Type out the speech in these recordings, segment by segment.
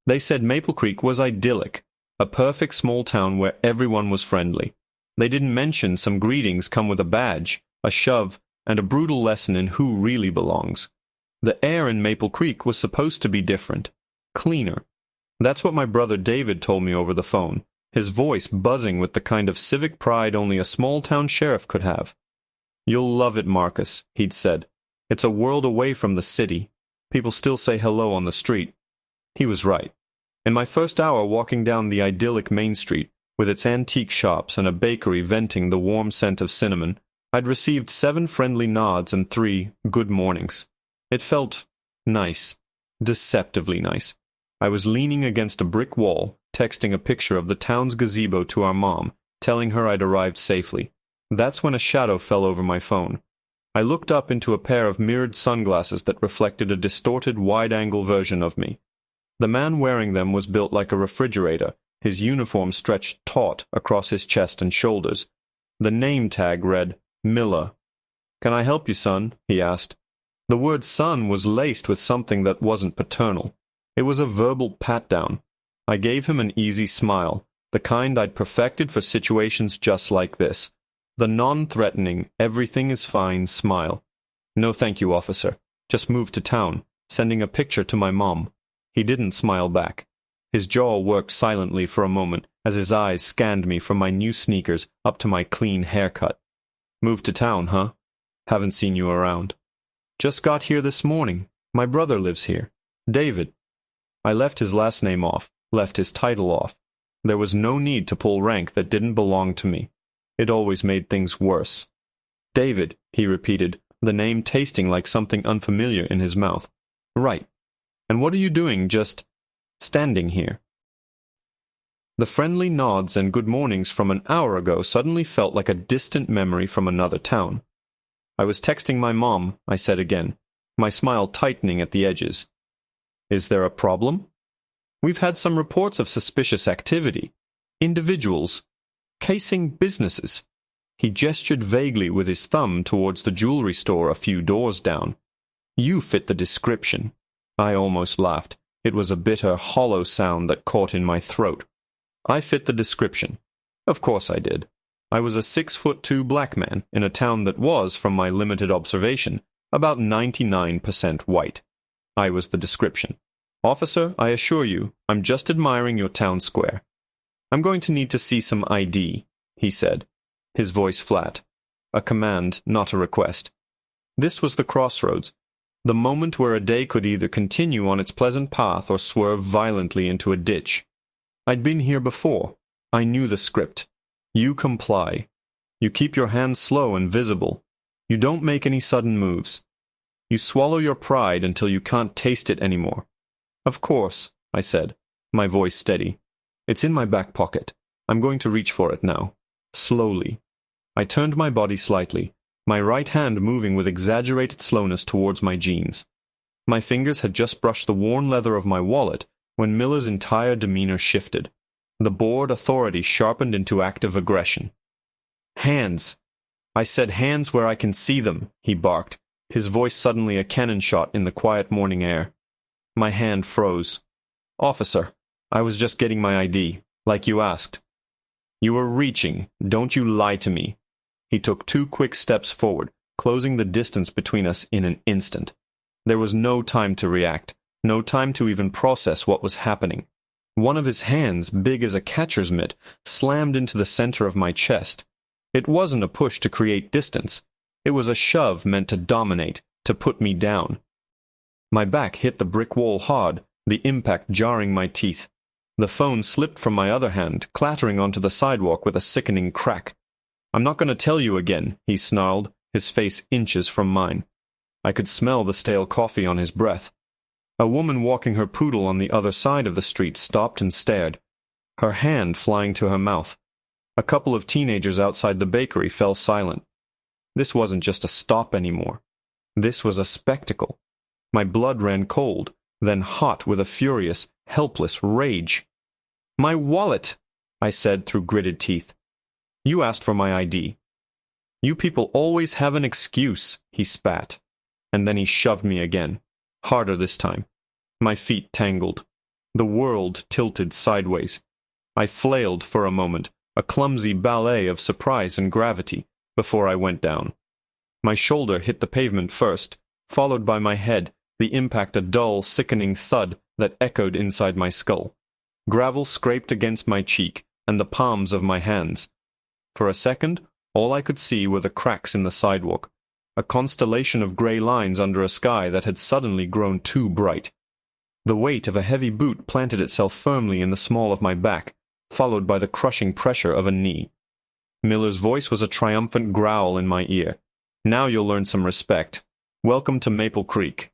They said Maple Creek was idyllic, a perfect small town where everyone was friendly. They didn't mention some greetings come with a badge, a shove, and a brutal lesson in who really belongs. The air in Maple Creek was supposed to be different, cleaner. That's what my brother David told me over the phone, his voice buzzing with the kind of civic pride only a small-town sheriff could have. "You'll love it, Marcus," he'd said. "It's a world away from the city. People still say hello on the street." He was right. In my first hour walking down the idyllic Main Street, with its antique shops and a bakery venting the warm scent of cinnamon, I'd received 7 friendly nods and 3 good mornings. It felt nice, deceptively nice. I was leaning against a brick wall, texting a picture of the town's gazebo to our mom, telling her I'd arrived safely. That's when a shadow fell over my phone. I looked up into a pair of mirrored sunglasses that reflected a distorted, wide-angle version of me. The man wearing them was built like a refrigerator, his uniform stretched taut across his chest and shoulders. The name tag read, Miller. "Can I help you, son?" he asked. The word son was laced with something that wasn't paternal. It was a verbal pat-down. I gave him an easy smile, the kind I'd perfected for situations just like this. The non-threatening, everything-is-fine smile. "No thank you, officer. Just moved to town, sending a picture to my mom." He didn't smile back. His jaw worked silently for a moment as his eyes scanned me from my new sneakers up to my clean haircut. "Moved to town, huh? Haven't seen you around." "Just got here this morning. My brother lives here. David." I left his last name off, left his title off. There was no need to pull rank that didn't belong to me. It always made things worse. "David," he repeated, the name tasting like something unfamiliar in his mouth. "Right. And what are you doing just standing here?" The friendly nods and good mornings from an hour ago suddenly felt like a distant memory from another town. "I was texting my mom," I said again, my smile tightening at the edges. "Is there a problem?" "We've had some reports of suspicious activity. Individuals. Casing businesses." He gestured vaguely with his thumb towards the jewelry store a few doors down. "You fit the description." I almost laughed. It was a bitter, hollow sound that caught in my throat. I fit the description. Of course I did. I was a 6'2" black man in a town that was, from my limited observation, about 99% white. I was the description. "Officer, I assure you, I'm just admiring your town square." "I'm going to need to see some ID," he said, his voice flat. A command, not a request. This was the crossroads, the moment where a day could either continue on its pleasant path or swerve violently into a ditch. I'd been here before. I knew the script. You comply. You keep your hands slow and visible. You don't make any sudden moves. You swallow your pride until you can't taste it anymore. "Of course," I said, my voice steady. "It's in my back pocket. I'm going to reach for it now." Slowly. I turned my body slightly, my right hand moving with exaggerated slowness towards my jeans. My fingers had just brushed the worn leather of my wallet when Miller's entire demeanor shifted. The bored authority sharpened into active aggression. "Hands!" "I said hands where I can see them," he barked, his voice suddenly a cannon shot in the quiet morning air. My hand froze. "Officer, I was just getting my ID, like you asked." "You were reaching. Don't you lie to me." He took 2 quick steps forward, closing the distance between us in an instant. There was no time to react, no time to even process what was happening. One of his hands, big as a catcher's mitt, slammed into the center of my chest. It wasn't a push to create distance. It was a shove meant to dominate, to put me down. My back hit the brick wall hard, the impact jarring my teeth. The phone slipped from my other hand, clattering onto the sidewalk with a sickening crack. "I'm not going to tell you again," he snarled, his face inches from mine. I could smell the stale coffee on his breath. A woman walking her poodle on the other side of the street stopped and stared, her hand flying to her mouth. A couple of teenagers outside the bakery fell silent. This wasn't just a stop anymore. This was a spectacle. My blood ran cold, then hot with a furious, helpless rage. "My wallet!" I said through gritted teeth. "You asked for my ID." "You people always have an excuse," he spat. And then he shoved me again. Harder this time. My feet tangled. The world tilted sideways. I flailed for a moment, a clumsy ballet of surprise and gravity, before I went down. My shoulder hit the pavement first, followed by my head, the impact a dull, sickening thud that echoed inside my skull. Gravel scraped against my cheek and the palms of my hands. For a second, all I could see were the cracks in the sidewalk, a constellation of gray lines under a sky that had suddenly grown too bright. The weight of a heavy boot planted itself firmly in the small of my back, followed by the crushing pressure of a knee. Miller's voice was a triumphant growl in my ear. "Now you'll learn some respect. Welcome to Maple Creek."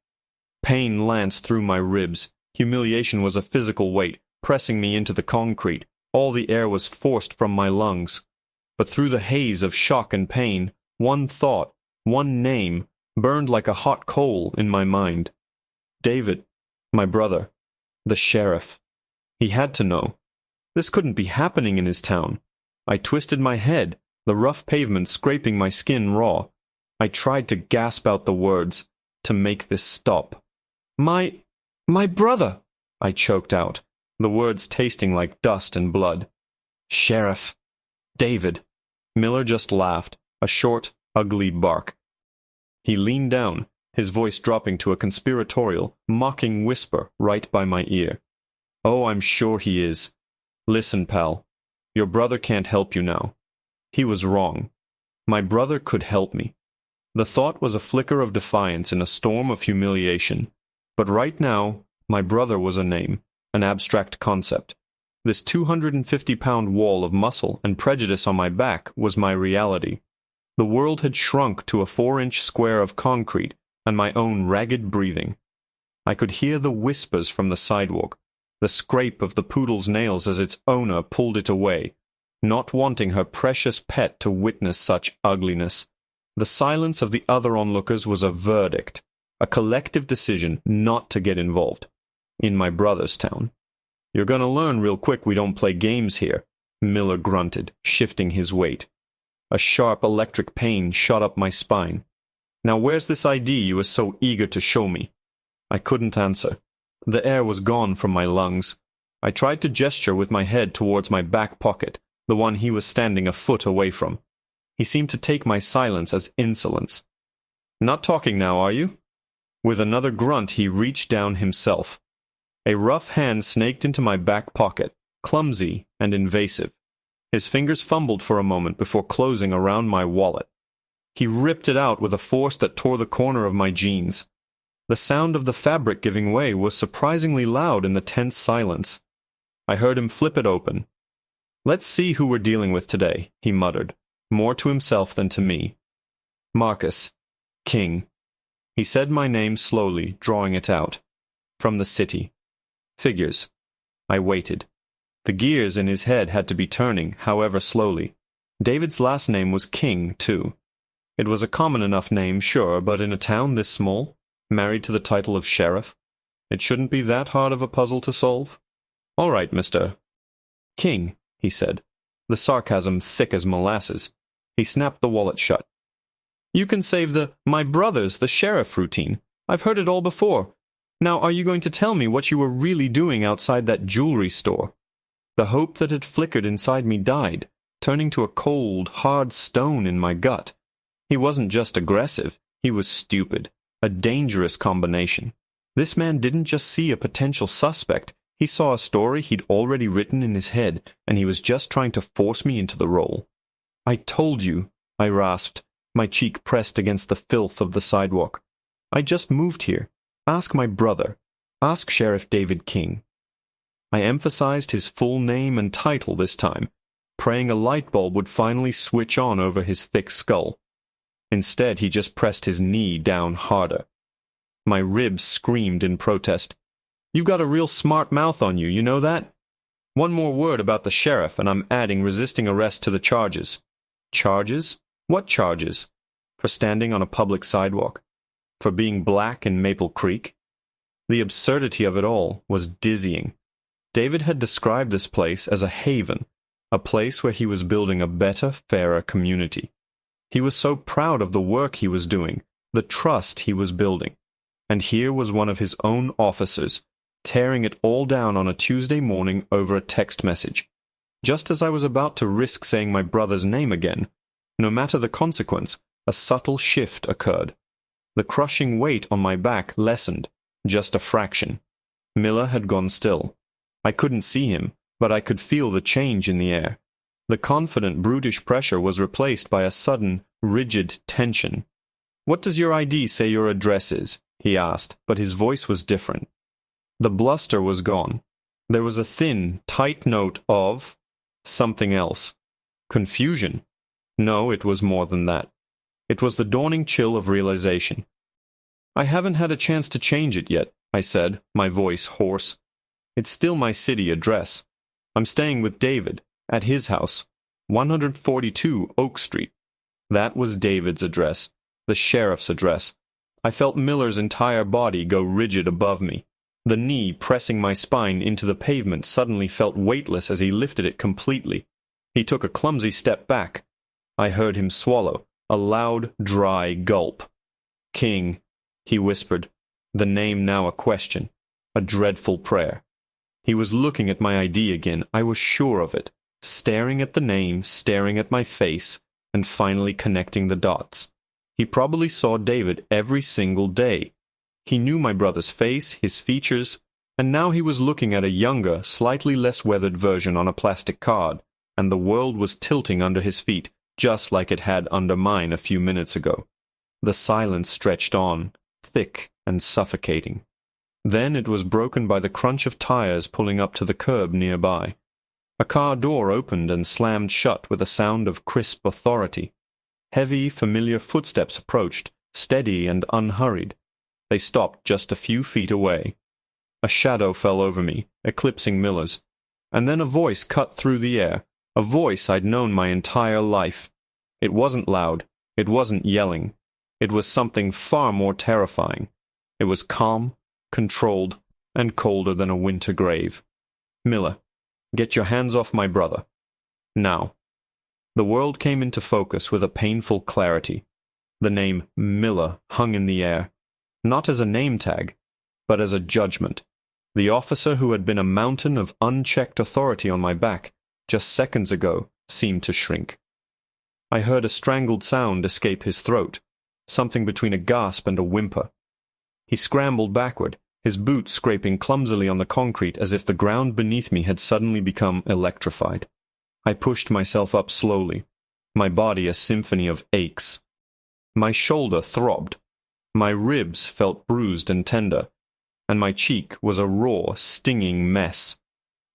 Pain lanced through my ribs. Humiliation was a physical weight, pressing me into the concrete. All the air was forced from my lungs. But through the haze of shock and pain, one thought, one name, burned like a hot coal in my mind. David, my brother, the sheriff. He had to know. This couldn't be happening in his town. I twisted my head, the rough pavement scraping my skin raw. I tried to gasp out the words, to make this stop. My brother!" I choked out, the words tasting like dust and blood. "Sheriff. David." Miller just laughed, a short, ugly bark. He leaned down, his voice dropping to a conspiratorial, mocking whisper right by my ear. "Oh, I'm sure he is. Listen, pal. Your brother can't help you now. He was wrong. My brother could help me." The thought was a flicker of defiance in a storm of humiliation. But right now, my brother was a name, an abstract concept. This 250-pound wall of muscle and prejudice on my back was my reality. The world had shrunk to a 4-inch square of concrete and my own ragged breathing. I could hear the whispers from the sidewalk, the scrape of the poodle's nails as its owner pulled it away, not wanting her precious pet to witness such ugliness. The silence of the other onlookers was a verdict, a collective decision not to get involved. In my brother's town. "You're gonna learn real quick we don't play games here," Miller grunted, shifting his weight. A sharp electric pain shot up my spine. "Now where's this ID you were so eager to show me?" I couldn't answer. The air was gone from my lungs. I tried to gesture with my head towards my back pocket, the one he was standing a foot away from. He seemed to take my silence as insolence. "Not talking now, are you?" With another grunt he reached down himself. A rough hand snaked into my back pocket, clumsy and invasive. His fingers fumbled for a moment before closing around my wallet. He ripped it out with a force that tore the corner of my jeans. The sound of the fabric giving way was surprisingly loud in the tense silence. I heard him flip it open. "Let's see who we're dealing with today," he muttered, more to himself than to me. "Marcus. King." He said my name slowly, drawing it out. "From the city. Figures." I waited. The gears in his head had to be turning, however slowly. David's last name was King, too. It was a common enough name, sure, but in a town this small, married to the title of sheriff, it shouldn't be that hard of a puzzle to solve. "All right, Mr. King," he said, the sarcasm thick as molasses. He snapped the wallet shut. "You can save the 'my brother's the sheriff' routine. I've heard it all before. Now are you going to tell me what you were really doing outside that jewelry store?" The hope that had flickered inside me died, turning to a cold, hard stone in my gut. He wasn't just aggressive, he was stupid, a dangerous combination. This man didn't just see a potential suspect, he saw a story he'd already written in his head, and he was just trying to force me into the role. "I told you," I rasped, my cheek pressed against the filth of the sidewalk. "I just moved here. Ask my brother. Ask Sheriff David King." I emphasized his full name and title this time, praying a light bulb would finally switch on over his thick skull. Instead, he just pressed his knee down harder. My ribs screamed in protest. "You've got a real smart mouth on you, you know that? One more word about the sheriff, and I'm adding resisting arrest to the charges." Charges? What charges? For standing on a public sidewalk? For being black in Maple Creek? The absurdity of it all was dizzying. David had described this place as a haven, a place where he was building a better, fairer community. He was so proud of the work he was doing, the trust he was building. And here was one of his own officers, tearing it all down on a Tuesday morning over a text message. Just as I was about to risk saying my brother's name again, no matter the consequence, a subtle shift occurred. The crushing weight on my back lessened, just a fraction. Miller had gone still. I couldn't see him, but I could feel the change in the air. The confident, brutish pressure was replaced by a sudden, rigid tension. "What does your ID say your address is?" he asked, but his voice was different. The bluster was gone. There was a thin, tight note of something else. Confusion? No, it was more than that. It was the dawning chill of realization. "I haven't had a chance to change it yet," I said, my voice hoarse. "It's still my city address. I'm staying with David, at his house, 142 Oak Street." That was David's address, the sheriff's address. I felt Miller's entire body go rigid above me. The knee pressing my spine into the pavement suddenly felt weightless as he lifted it completely. He took a clumsy step back. I heard him swallow, a loud, dry gulp. "King," he whispered, the name now a question, a dreadful prayer. He was looking at my ID again, I was sure of it, staring at the name, staring at my face, and finally connecting the dots. He probably saw David every single day. He knew my brother's face, his features, and now he was looking at a younger, slightly less weathered version on a plastic card, and the world was tilting under his feet, just like it had under mine a few minutes ago. The silence stretched on, thick and suffocating. Then it was broken by the crunch of tires pulling up to the curb nearby. A car door opened and slammed shut with a sound of crisp authority. Heavy, familiar footsteps approached, steady and unhurried. They stopped just a few feet away. A shadow fell over me, eclipsing Miller's. And then a voice cut through the air, a voice I'd known my entire life. It wasn't loud. It wasn't yelling. It was something far more terrifying. It was calm, controlled, and colder than a winter grave. "Miller, get your hands off my brother. Now." The world came into focus with a painful clarity. The name Miller hung in the air, not as a name tag, but as a judgment. The officer who had been a mountain of unchecked authority on my back just seconds ago seemed to shrink. I heard a strangled sound escape his throat, something between a gasp and a whimper. He scrambled backward, his boots scraping clumsily on the concrete as if the ground beneath me had suddenly become electrified. I pushed myself up slowly, my body a symphony of aches. My shoulder throbbed, my ribs felt bruised and tender, and my cheek was a raw, stinging mess.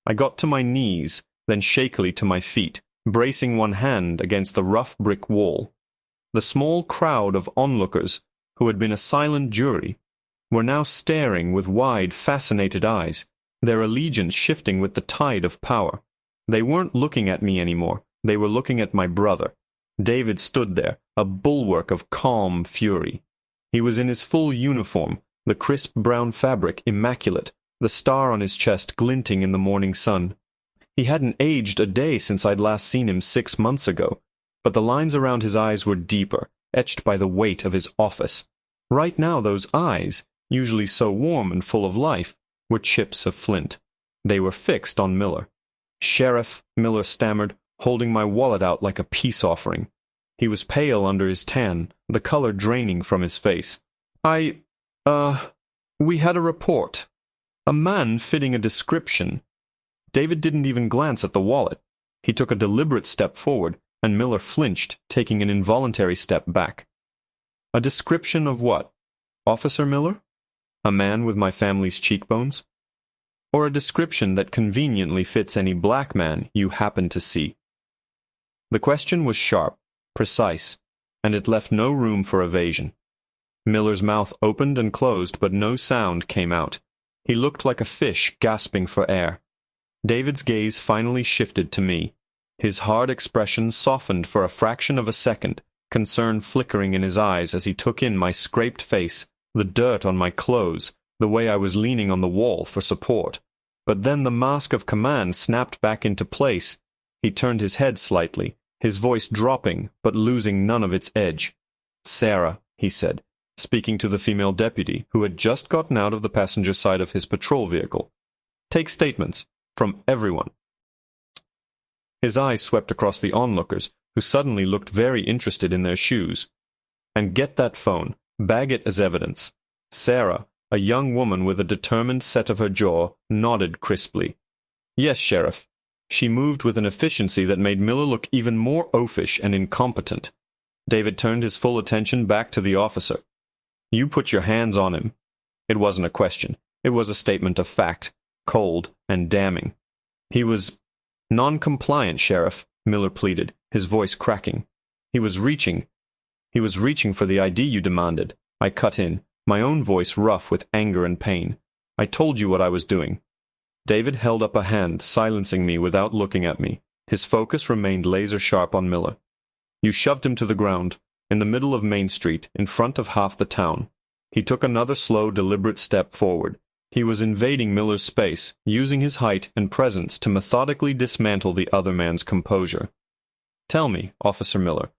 I got to my knees, then shakily to my feet, bracing one hand against the rough brick wall. The small crowd of onlookers, who had been a silent jury, were now staring with wide, fascinated eyes, their allegiance shifting with the tide of power. They weren't looking at me anymore. They were looking at my brother. David stood there, a bulwark of calm fury. He was in his full uniform, the crisp brown fabric immaculate, the star on his chest glinting in the morning sun. He hadn't aged a day since I'd last seen him 6 months ago, but the lines around his eyes were deeper, etched by the weight of his office. Right now those eyes, usually so warm and full of life, were chips of flint. They were fixed on Miller. "Sheriff," Miller stammered, holding my wallet out like a peace offering. He was pale under his tan, the color draining from his face. We had a report. A man fitting a description." David didn't even glance at the wallet. He took a deliberate step forward, and Miller flinched, taking an involuntary step back. "A description of what? Officer Miller? A man with my family's cheekbones? Or a description that conveniently fits any black man you happen to see?" The question was sharp, precise, and it left no room for evasion. Miller's mouth opened and closed, but no sound came out. He looked like a fish gasping for air. David's gaze finally shifted to me. His hard expression softened for a fraction of a second, concern flickering in his eyes as he took in my scraped face, the dirt on my clothes, the way I was leaning on the wall for support. But then the mask of command snapped back into place. He turned his head slightly, his voice dropping but losing none of its edge. "Sarah," he said, speaking to the female deputy, who had just gotten out of the passenger side of his patrol vehicle. "Take statements from everyone." His eyes swept across the onlookers, who suddenly looked very interested in their shoes. "And get that phone. Bag it as evidence." Sarah, a young woman with a determined set of her jaw, nodded crisply. "Yes, Sheriff." She moved with an efficiency that made Miller look even more oafish and incompetent. David turned his full attention back to the officer. "You put your hands on him." It wasn't a question. It was a statement of fact, cold and damning. "He was non-compliant, Sheriff," Miller pleaded, his voice cracking. He was reaching for the ID you demanded." I cut in, my own voice rough with anger and pain. "I told you what I was doing." David held up a hand, silencing me without looking at me. His focus remained laser-sharp on Miller. "You shoved him to the ground, in the middle of Main Street, in front of half the town." He took another slow, deliberate step forward. He was invading Miller's space, using his height and presence to methodically dismantle the other man's composure. "Tell me, Officer Miller,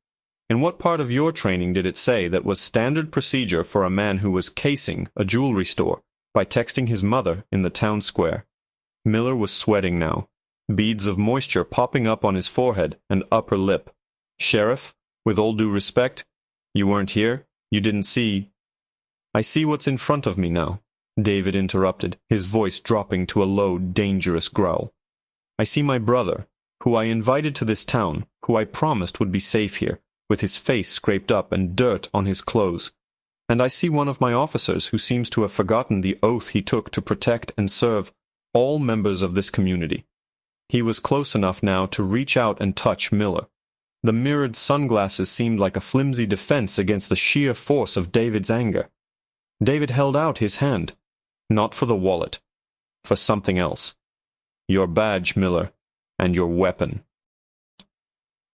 in what part of your training did it say that was standard procedure for a man who was casing a jewelry store by texting his mother in the town square?" Miller was sweating now, beads of moisture popping up on his forehead and upper lip. "Sheriff, with all due respect, you weren't here, you didn't see—" "I see what's in front of me now," David interrupted, his voice dropping to a low, dangerous growl. "I see my brother, who I invited to this town, who I promised would be safe here, with his face scraped up and dirt on his clothes. And I see one of my officers who seems to have forgotten the oath he took to protect and serve all members of this community." He was close enough now to reach out and touch Miller. The mirrored sunglasses seemed like a flimsy defense against the sheer force of David's anger. David held out his hand, not for the wallet, for something else. "Your badge, Miller, and your weapon."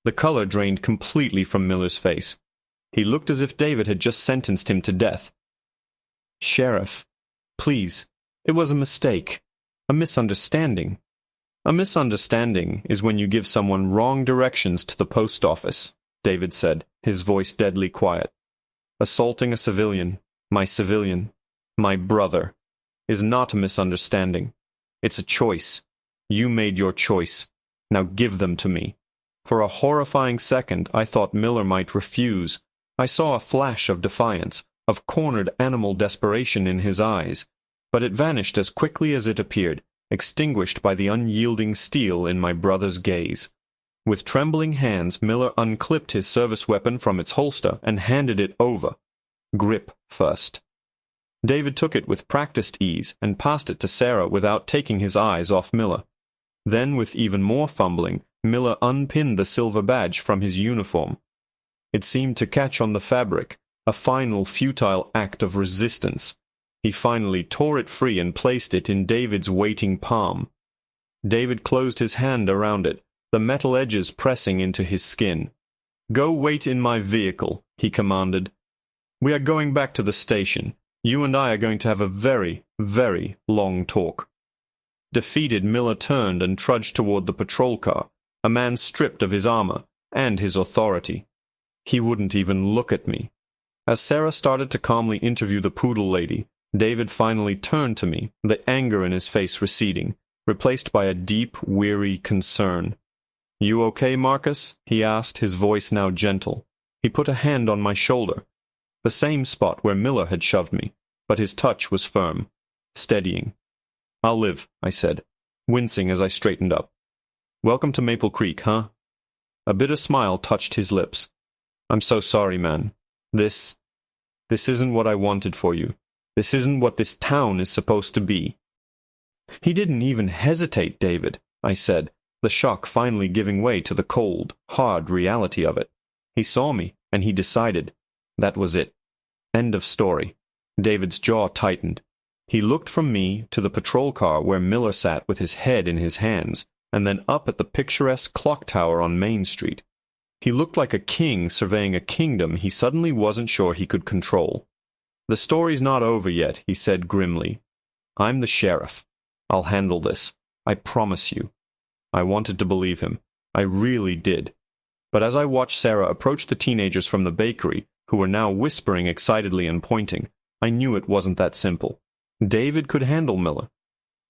The color drained completely from Miller's face. He looked as if David had just sentenced him to death. "Sheriff, please, it was a mistake. A misunderstanding." "A misunderstanding is when you give someone wrong directions to the post office," David said, his voice deadly quiet. "Assaulting a civilian, my brother, is not a misunderstanding. It's a choice. You made your choice. Now give them to me." For a horrifying second, I thought Miller might refuse. I saw a flash of defiance, of cornered animal desperation in his eyes, but it vanished as quickly as it appeared, extinguished by the unyielding steel in my brother's gaze. With trembling hands, Miller unclipped his service weapon from its holster and handed it over. Grip first. David took it with practiced ease and passed it to Sarah without taking his eyes off Miller. Then, with even more fumbling, Miller unpinned the silver badge from his uniform. It seemed to catch on the fabric, a final futile act of resistance. He finally tore it free and placed it in David's waiting palm. David closed his hand around it, the metal edges pressing into his skin. "Go wait in my vehicle," he commanded. "We are going back to the station. You and I are going to have a very, very long talk." Defeated, Miller turned and trudged toward the patrol car, a man stripped of his armor and his authority. He wouldn't even look at me. As Sarah started to calmly interview the poodle lady, David finally turned to me, the anger in his face receding, replaced by a deep, weary concern. "You okay, Marcus?" he asked, his voice now gentle. He put a hand on my shoulder, the same spot where Miller had shoved me, but his touch was firm, steadying. "I'll live," I said, wincing as I straightened up. "Welcome to Maple Creek, huh?" A bitter smile touched his lips. "I'm so sorry, man. This isn't what I wanted for you. This isn't what this town is supposed to be." "He didn't even hesitate, David," I said, the shock finally giving way to the cold, hard reality of it. "He saw me, and he decided. That was it. End of story." David's jaw tightened. He looked from me to the patrol car where Miller sat with his head in his hands, and then up at the picturesque clock tower on Main Street. He looked like a king surveying a kingdom he suddenly wasn't sure he could control. "The story's not over yet," he said grimly. "I'm the sheriff. I'll handle this. I promise you." I wanted to believe him. I really did. But as I watched Sarah approach the teenagers from the bakery, who were now whispering excitedly and pointing. I knew it wasn't that simple. David could handle Miller.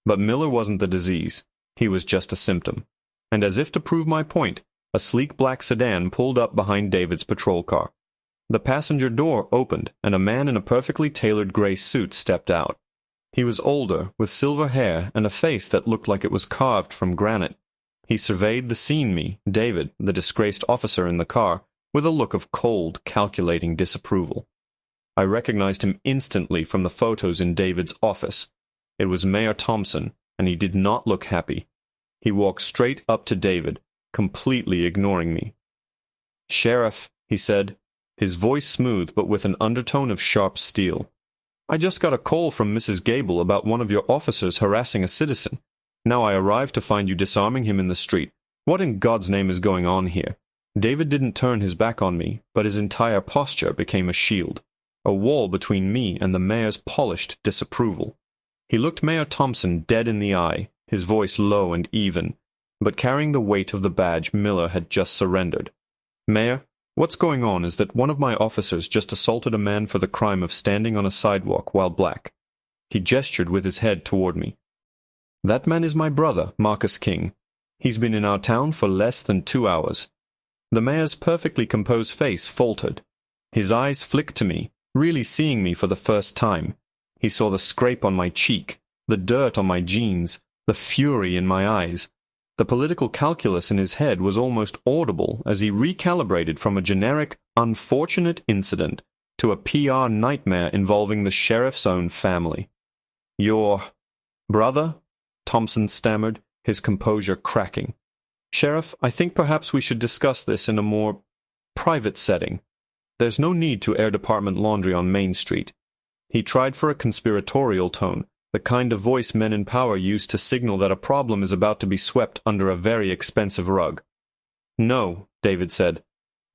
But Miller wasn't the disease. He was just a symptom. And as if to prove my point, a sleek black sedan pulled up behind David's patrol car. The passenger door opened, and a man in a perfectly tailored gray suit stepped out. He was older, with silver hair and a face that looked like it was carved from granite. He surveyed the scene, me, David, the disgraced officer in the car, with a look of cold, calculating disapproval. I recognized him instantly from the photos in David's office. It was Mayor Thompson, and he did not look happy. He walked straight up to David, completely ignoring me. "Sheriff," he said, his voice smooth but with an undertone of sharp steel. "I just got a call from Mrs. Gable about one of your officers harassing a citizen. Now I arrived to find you disarming him in the street. What in God's name is going on here?" David didn't turn his back on me, but his entire posture became a shield, a wall between me and the mayor's polished disapproval. He looked Mayor Thompson dead in the eye, his voice low and even, but carrying the weight of the badge Miller had just surrendered. "Mayor, what's going on is that one of my officers just assaulted a man for the crime of standing on a sidewalk while black." He gestured with his head toward me. "That man is my brother, Marcus King. He's been in our town for less than 2 hours." The mayor's perfectly composed face faltered. His eyes flicked to me, really seeing me for the first time. He saw the scrape on my cheek, the dirt on my jeans, the fury in my eyes. The political calculus in his head was almost audible as he recalibrated from a generic, unfortunate incident to a PR nightmare involving the sheriff's own family. "Your brother?" Thompson stammered, his composure cracking. "Sheriff, I think perhaps we should discuss this in a more private setting. There's no need to air department laundry on Main Street." He tried for a conspiratorial tone, the kind of voice men in power use to signal that a problem is about to be swept under a very expensive rug. "No," David said,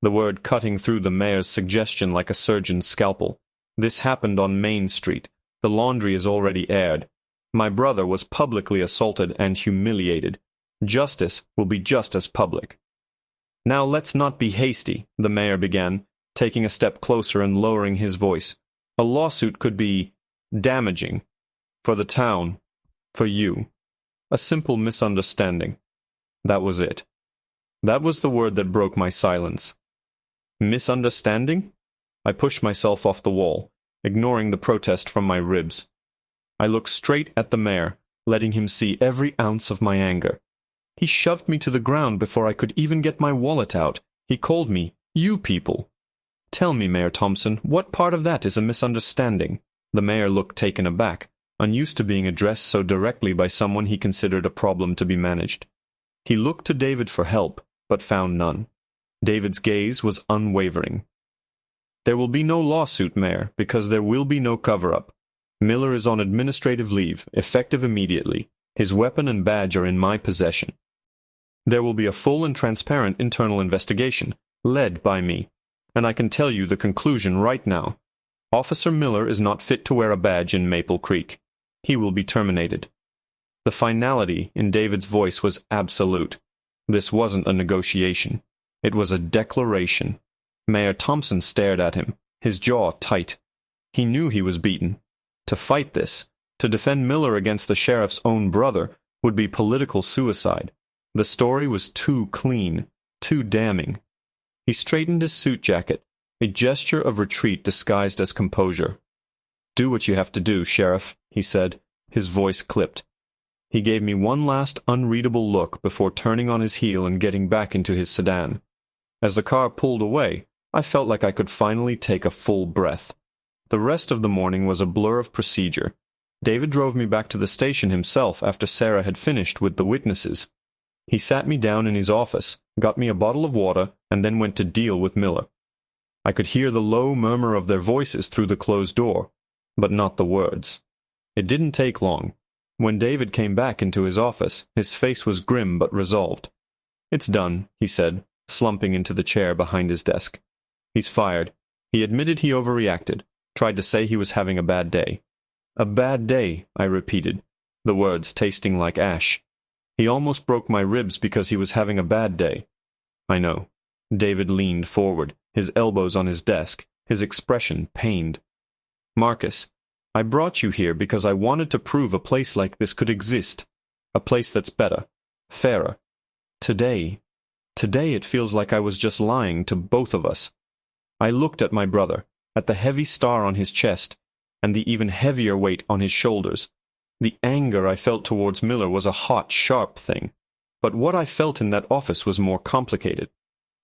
the word cutting through the mayor's suggestion like a surgeon's scalpel. "This happened on Main Street. The laundry is already aired. My brother was publicly assaulted and humiliated. Justice will be just as public." "Now let's not be hasty," the mayor began, taking a step closer and lowering his voice. "A lawsuit could be damaging. For the town. For you. A simple misunderstanding." That was it. That was the word that broke my silence. Misunderstanding? I pushed myself off the wall, ignoring the protest from my ribs. I looked straight at the mayor, letting him see every ounce of my anger. He shoved me to the ground before I could even get my wallet out. He called me, "You people." "Tell me, Mayor Thompson, what part of that is a misunderstanding?" The mayor looked taken aback, unused to being addressed so directly by someone he considered a problem to be managed. He looked to David for help, but found none. David's gaze was unwavering. "There will be no lawsuit, Mayor, because there will be no cover-up. Miller is on administrative leave, effective immediately. His weapon and badge are in my possession. There will be a full and transparent internal investigation, led by me. And I can tell you the conclusion right now. Officer Miller is not fit to wear a badge in Maple Creek. He will be terminated." The finality in David's voice was absolute. This wasn't a negotiation. It was a declaration. Mayor Thompson stared at him, his jaw tight. He knew he was beaten. To fight this, to defend Miller against the sheriff's own brother, would be political suicide. The story was too clean, too damning. He straightened his suit jacket, a gesture of retreat disguised as composure. "Do what you have to do, Sheriff," he said, his voice clipped. He gave me one last unreadable look before turning on his heel and getting back into his sedan. As the car pulled away, I felt like I could finally take a full breath. The rest of the morning was a blur of procedure. David drove me back to the station himself after Sarah had finished with the witnesses. He sat me down in his office, got me a bottle of water, and then went to deal with Miller. I could hear the low murmur of their voices through the closed door, but not the words. It didn't take long. When David came back into his office, his face was grim but resolved. "It's done," he said, slumping into the chair behind his desk. "He's fired." He admitted he overreacted, tried to say he was having a bad day. "A bad day," I repeated, the words tasting like ash. "He almost broke my ribs because he was having a bad day." "I know." David leaned forward, his elbows on his desk, his expression pained. "Marcus, I brought you here because I wanted to prove a place like this could exist. A place that's better, fairer. Today it feels like I was just lying to both of us." I looked at my brother, at the heavy star on his chest, and the even heavier weight on his shoulders. The anger I felt towards Miller was a hot, sharp thing. But what I felt in that office was more complicated.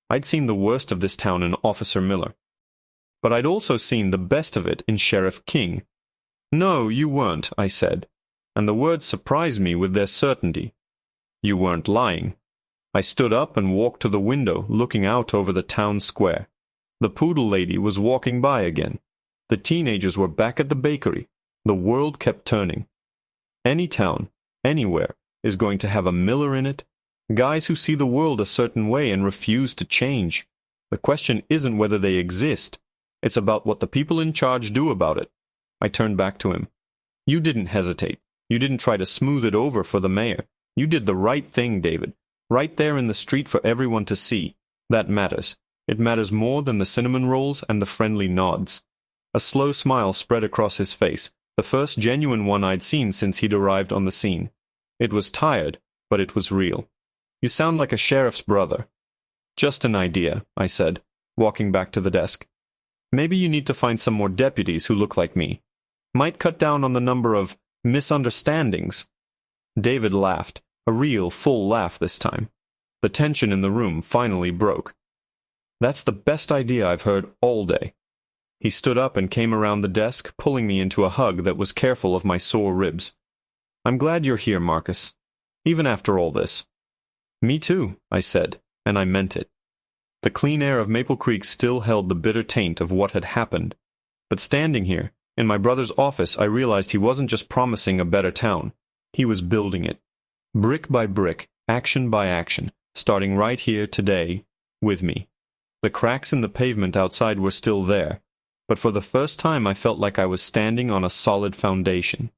I'd seen the worst of this town in Officer Miller. But I'd also seen the best of it in Sheriff King. "No, you weren't," I said, and the words surprised me with their certainty. "You weren't lying." I stood up and walked to the window, looking out over the town square. The poodle lady was walking by again. The teenagers were back at the bakery. The world kept turning. Any town, anywhere, is going to have a Miller in it. Guys who see the world a certain way and refuse to change. The question isn't whether they exist. It's about what the people in charge do about it. I turned back to him. "You didn't hesitate. You didn't try to smooth it over for the mayor. You did the right thing, David. Right there in the street for everyone to see. That matters. It matters more than the cinnamon rolls and the friendly nods." A slow smile spread across his face, the first genuine one I'd seen since he'd arrived on the scene. It was tired, but it was real. "You sound like a sheriff's brother." "Just an idea," I said, walking back to the desk. "Maybe you need to find some more deputies who look like me. Might cut down on the number of misunderstandings." David laughed, a real, full laugh this time. The tension in the room finally broke. "That's the best idea I've heard all day." He stood up and came around the desk, pulling me into a hug that was careful of my sore ribs. "I'm glad you're here, Marcus. Even after all this." "Me too," I said, and I meant it. The clean air of Maple Creek still held the bitter taint of what had happened. But standing here, in my brother's office, I realized he wasn't just promising a better town. He was building it. Brick by brick, action by action, starting right here today, with me. The cracks in the pavement outside were still there, but for the first time I felt like I was standing on a solid foundation.